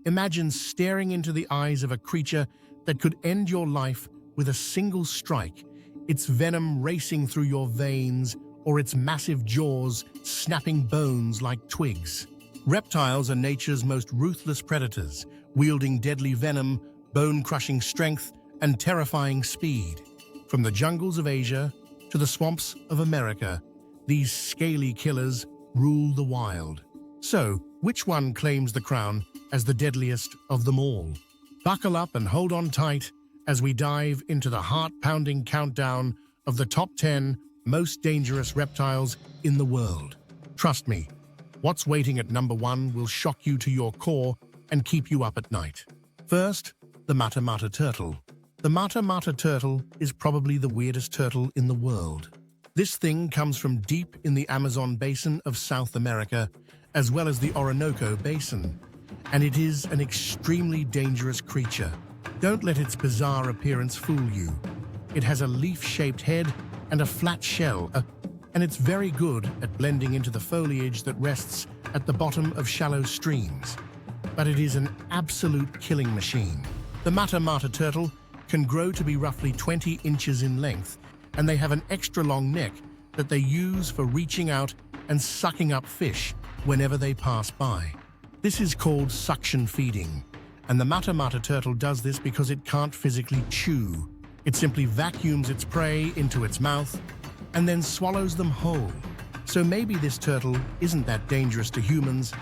Imagine staring into the eyes of a creature that could end your life with a single strike, its venom racing through your veins or its massive jaws snapping bones like twigs. Reptiles are nature's most ruthless predators, wielding deadly venom, bone-crushing strength, and terrifying speed. From the jungles of Asia to the swamps of America, these scaly killers rule the wild. So, which one claims the crown as the deadliest of them all? Buckle up and hold on tight as we dive into the heart-pounding countdown of the top 10 most dangerous reptiles in the world. Trust me, what's waiting at number 1 will shock you to your core and keep you up at night. First, the Mata turtle. The Mata turtle is probably the weirdest turtle in the world. This thing comes from deep in the Amazon basin of South America, as well as the Orinoco basin, and it is an extremely dangerous creature. Don't let its bizarre appearance fool you. It has a leaf-shaped head and a flat shell, and it's very good at blending into the foliage that rests at the bottom of shallow streams. But it is an absolute killing machine. The Mata turtle can grow to be roughly 20 inches in length, and they have an extra long neck that they use for reaching out and sucking up fish whenever they pass by. This is called suction feeding, and the Mata turtle does this because it can't physically chew. It simply vacuums its prey into its mouth and then swallows them whole. So maybe this turtle isn't that dangerous to humans,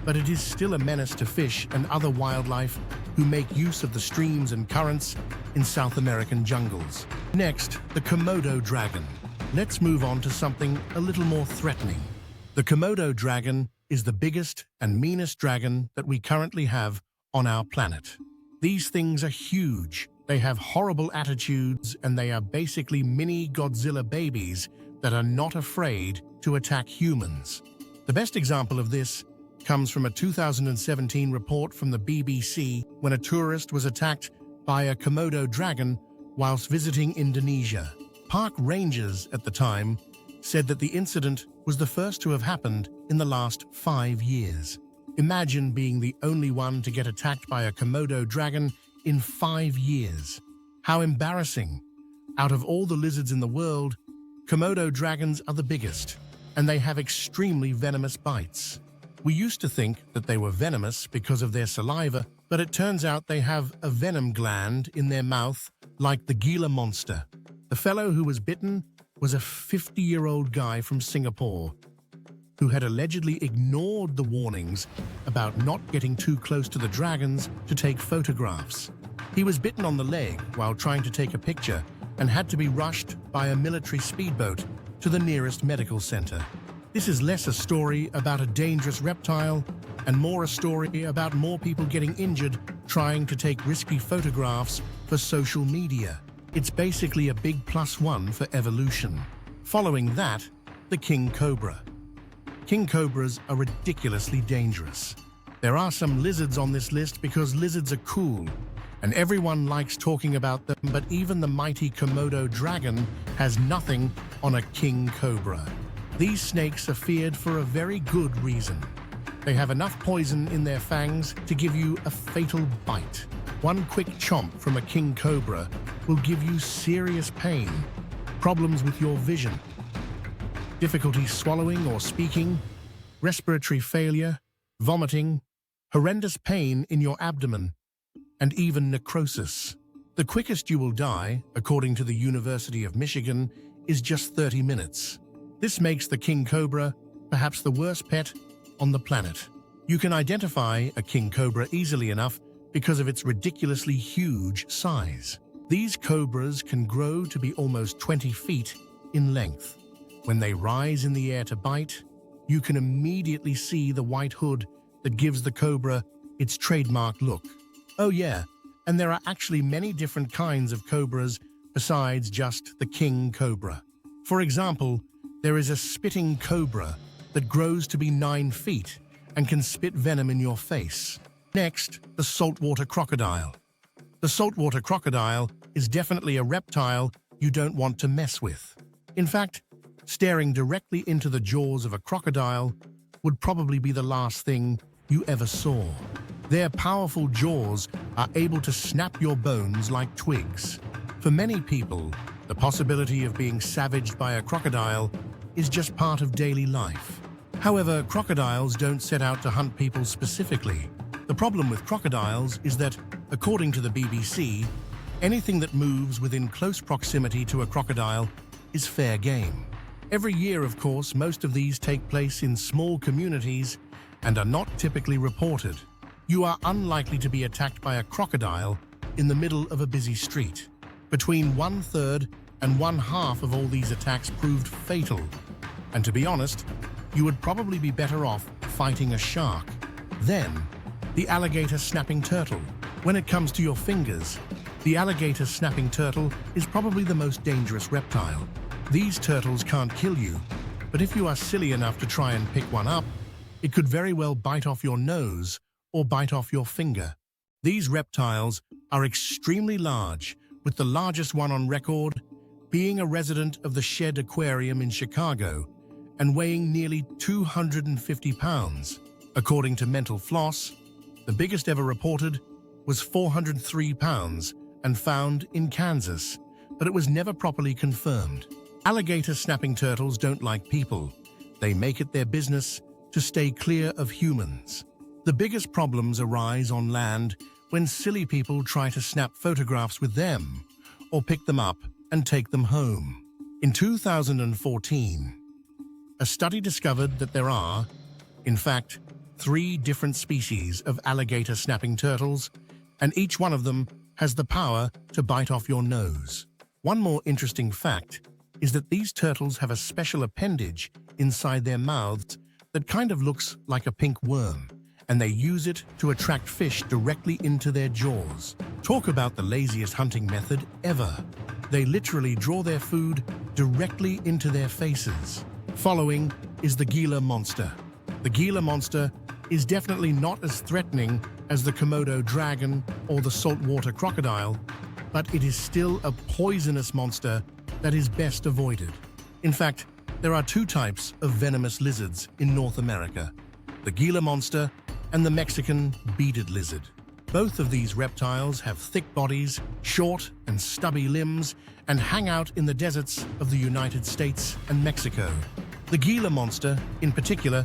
but it is still a menace to fish and other wildlife who make use of the streams and currents in South American jungles. Next, the Komodo dragon. Let's move on to something a little more threatening. The Komodo dragon is the biggest and meanest dragon that we currently have on our planet. These things are huge. They have horrible attitudes, and they are basically mini Godzilla babies that are not afraid to attack humans. The best example of this comes from a 2017 report from the BBC when a tourist was attacked by a Komodo dragon whilst visiting Indonesia. Park rangers at the time said that the incident was the first to have happened in the last 5 years. Imagine being the only one to get attacked by a Komodo dragon in 5 years. How embarrassing. Out of all the lizards in the world, Komodo dragons are the biggest, and they have extremely venomous bites. We used to think that they were venomous because of their saliva, but it turns out they have a venom gland in their mouth like the Gila monster. The fellow who was bitten was a 50-year-old guy from Singapore who had allegedly ignored the warnings about not getting too close to the dragons to take photographs. He was bitten on the leg while trying to take a picture and had to be rushed by a military speedboat to the nearest medical center. This is less a story about a dangerous reptile and more a story about more people getting injured trying to take risky photographs for social media. It's basically a big +1 for evolution. Following that, the king cobra. King cobras are ridiculously dangerous. There are some lizards on this list because lizards are cool, and everyone likes talking about them, but even the mighty Komodo dragon has nothing on a king cobra. These snakes are feared for a very good reason. They have enough poison in their fangs to give you a fatal bite. One quick chomp from a king cobra will give you serious pain, problems with your vision, difficulty swallowing or speaking, respiratory failure, vomiting, horrendous pain in your abdomen, and even necrosis. The quickest you will die, according to the University of Michigan, is just 30 minutes. This makes the king cobra perhaps the worst pet on the planet. You can identify a king cobra easily enough because of its ridiculously huge size. These cobras can grow to be almost 20 feet in length. When they rise in the air to bite, you can immediately see the white hood that gives the cobra its trademark look. Oh yeah, and there are actually many different kinds of cobras besides just the king cobra. For example, there is a spitting cobra that grows to be 9 feet and can spit venom in your face. Next, the saltwater crocodile. The saltwater crocodile is definitely a reptile you don't want to mess with. In fact, staring directly into the jaws of a crocodile would probably be the last thing you ever saw. Their powerful jaws are able to snap your bones like twigs. For many people, the possibility of being savaged by a crocodile is just part of daily life. However, crocodiles don't set out to hunt people specifically. The problem with crocodiles is that, according to the BBC, anything that moves within close proximity to a crocodile is fair game. Every year, of course, most of these take place in small communities and are not typically reported. You are unlikely to be attacked by a crocodile in the middle of a busy street. Between 1/3 and 1/2 of all these attacks proved fatal. And to be honest, you would probably be better off fighting a shark. Then, the alligator snapping turtle. When it comes to your fingers, the alligator snapping turtle is probably the most dangerous reptile. These turtles can't kill you, but if you are silly enough to try and pick one up, it could very well bite off your nose or bite off your finger. These reptiles are extremely large, with the largest one on record being a resident of the Shed Aquarium in Chicago and weighing nearly 250 pounds. According to Mental Floss, the biggest ever reported was 403 pounds and found in Kansas, but it was never properly confirmed. Alligator snapping turtles don't like people. They make it their business to stay clear of humans. The biggest problems arise on land when silly people try to snap photographs with them or pick them up and take them home. In 2014, a study discovered that there are, in fact, 3 different species of alligator snapping turtles, and each one of them has the power to bite off your nose. One more interesting fact is that these turtles have a special appendage inside their mouths that kind of looks like a pink worm, and they use it to attract fish directly into their jaws. Talk about the laziest hunting method ever. They literally draw their food directly into their faces. Following is the Gila monster. The Gila monster is definitely not as threatening as the Komodo dragon or the saltwater crocodile, but it is still a poisonous monster that is best avoided. In fact, there are 2 types of venomous lizards in North America, the Gila monster and the Mexican beaded lizard. Both of these reptiles have thick bodies, short and stubby limbs, and hang out in the deserts of the United States and Mexico. The Gila monster, in particular,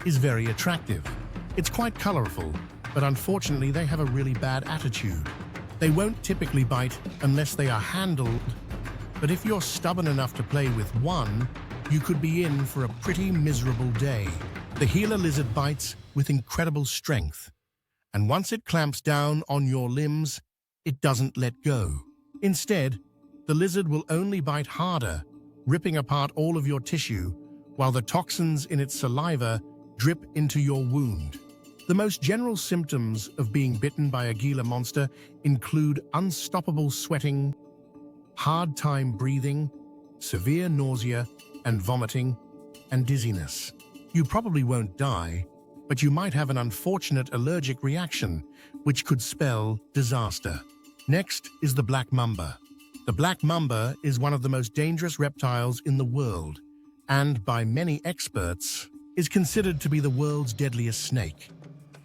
is very attractive. It's quite colorful, but unfortunately they have a really bad attitude. They won't typically bite unless they are handled, but if you're stubborn enough to play with one, you could be in for a pretty miserable day. The Gila lizard bites with incredible strength, and once it clamps down on your limbs, it doesn't let go. Instead, the lizard will only bite harder, ripping apart all of your tissue, while the toxins in its saliva drip into your wound. The most general symptoms of being bitten by a Gila monster include unstoppable sweating, hard time breathing, severe nausea and vomiting, and dizziness. You probably won't die, but you might have an unfortunate allergic reaction, which could spell disaster. Next is the black mamba. The black mamba is one of the most dangerous reptiles in the world, and by many experts, is considered to be the world's deadliest snake.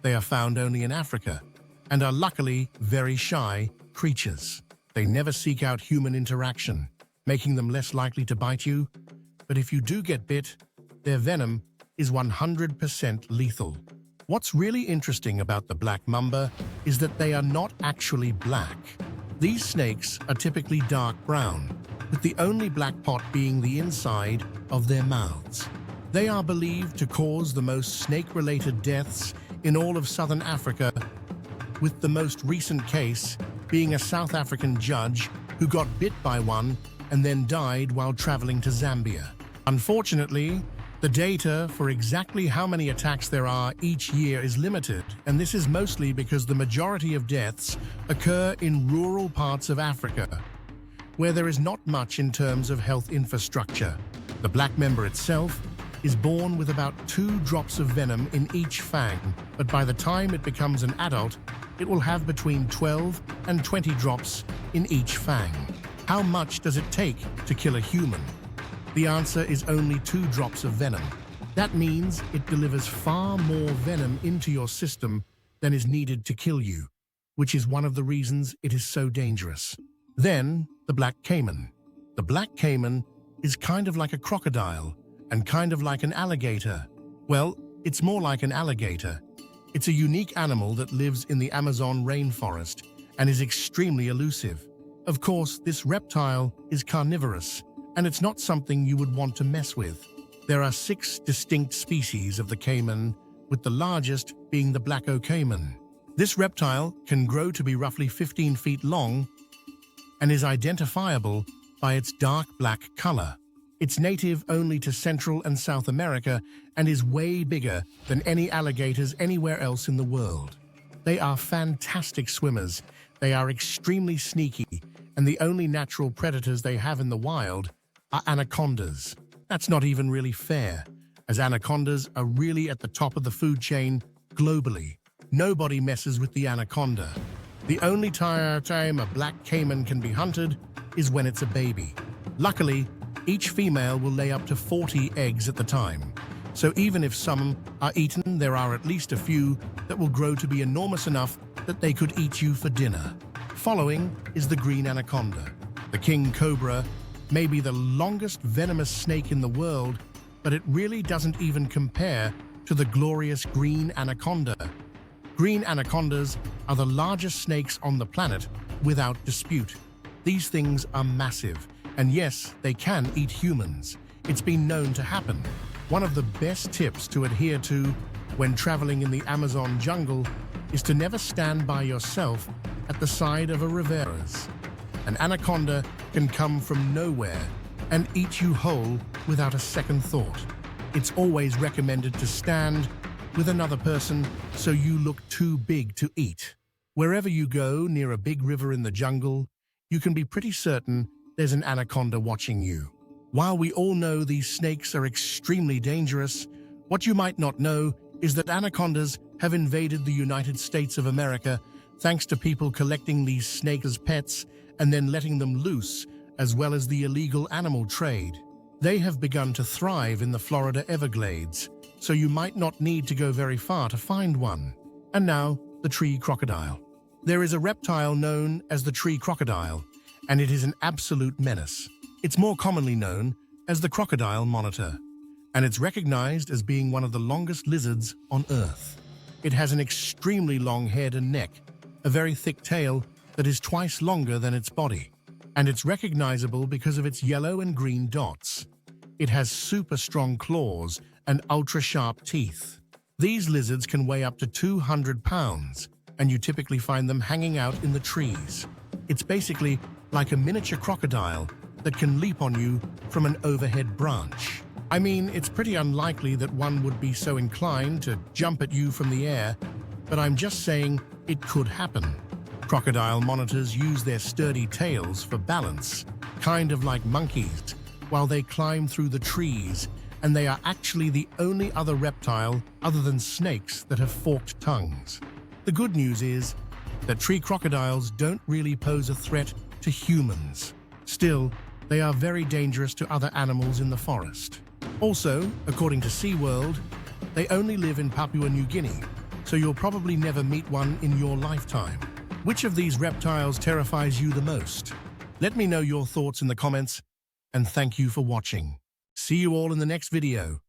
They are found only in Africa, and are luckily very shy creatures. They never seek out human interaction, making them less likely to bite you, but if you do get bit, their venom is 100% lethal. What's really interesting about the black mamba is that they are not actually black. These snakes are typically dark brown, with the only black pot being the inside of their mouths. They are believed to cause the most snake-related deaths in all of southern Africa, with the most recent case being a South African judge who got bit by one and then died while traveling to Zambia. Unfortunately, the data for exactly how many attacks there are each year is limited, and this is mostly because the majority of deaths occur in rural parts of Africa, where there is not much in terms of health infrastructure. The black mamba itself is born with about 2 drops of venom in each fang, but by the time it becomes an adult, it will have between 12 and 20 drops in each fang. How much does it take to kill a human? The answer is only 2 drops of venom. That means it delivers far more venom into your system than than is needed to kill you, which is one of the reasons it is so dangerous. Then, the black caiman. The black caiman is kind of like a crocodile and kind of like an alligator. Well, it's more like an alligator. It's a unique animal that lives in the Amazon rainforest and is extremely elusive. Of course, this reptile is carnivorous, and it's not something you would want to mess with. There are 6 distinct species of the caiman, with the largest being the black caiman. This reptile can grow to be roughly 15 feet long and is identifiable by its dark black color. It's native only to Central and South America and is way bigger than any alligators anywhere else in the world. They are fantastic swimmers, they are extremely sneaky, and the only natural predators they have in the wild are anacondas. That's not even really fair, as anacondas are really at the top of the food chain globally. Nobody messes with the anaconda. The only time a black caiman can be hunted is when it's a baby. Luckily, each female will lay up to 40 eggs at the time. So even if some are eaten, there are at least a few that will grow to be enormous enough that they could eat you for dinner. Following is the green anaconda. The king cobra may be the longest venomous snake in the world, but it really doesn't even compare to the glorious green anaconda. Green anacondas are the largest snakes on the planet without dispute. These things are massive, and yes, they can eat humans. It's been known to happen. One of the best tips to adhere to when traveling in the Amazon jungle is to never stand by yourself at the side of a riveras. An anaconda can come from nowhere and eat you whole without a second thought. It's always recommended to stand with another person so you look too big to eat. Wherever you go near a big river in the jungle, you can be pretty certain there's an anaconda watching you. While we all know these snakes are extremely dangerous, what you might not know is that anacondas have invaded the United States of America thanks to people collecting these snakes as pets and then letting them loose, as well as the illegal animal trade. They have begun to thrive in the Florida Everglades, so you might not need to go very far to find one. And now, the tree crocodile. There is a reptile known as the tree crocodile, and it is an absolute menace. It's more commonly known as the crocodile monitor, and it's recognized as being one of the longest lizards on Earth. It has an extremely long head and neck, a very thick tail that is twice longer than its body, and it's recognizable because of its yellow and green dots. It has super strong claws and ultra-sharp teeth. These lizards can weigh up to 200 pounds, and you typically find them hanging out in the trees. It's basically like a miniature crocodile that can leap on you from an overhead branch. I mean, it's pretty unlikely that one would be so inclined to jump at you from the air, but I'm just saying it could happen. Crocodile monitors use their sturdy tails for balance, kind of like monkeys, while they climb through the trees, and they are actually the only other reptile other than snakes that have forked tongues. The good news is that tree crocodiles don't really pose a threat to humans. Still, they are very dangerous to other animals in the forest. Also, according to SeaWorld, they only live in Papua New Guinea, so you'll probably never meet one in your lifetime. Which of these reptiles terrifies you the most? Let me know your thoughts in the comments, and thank you for watching. See you all in the next video.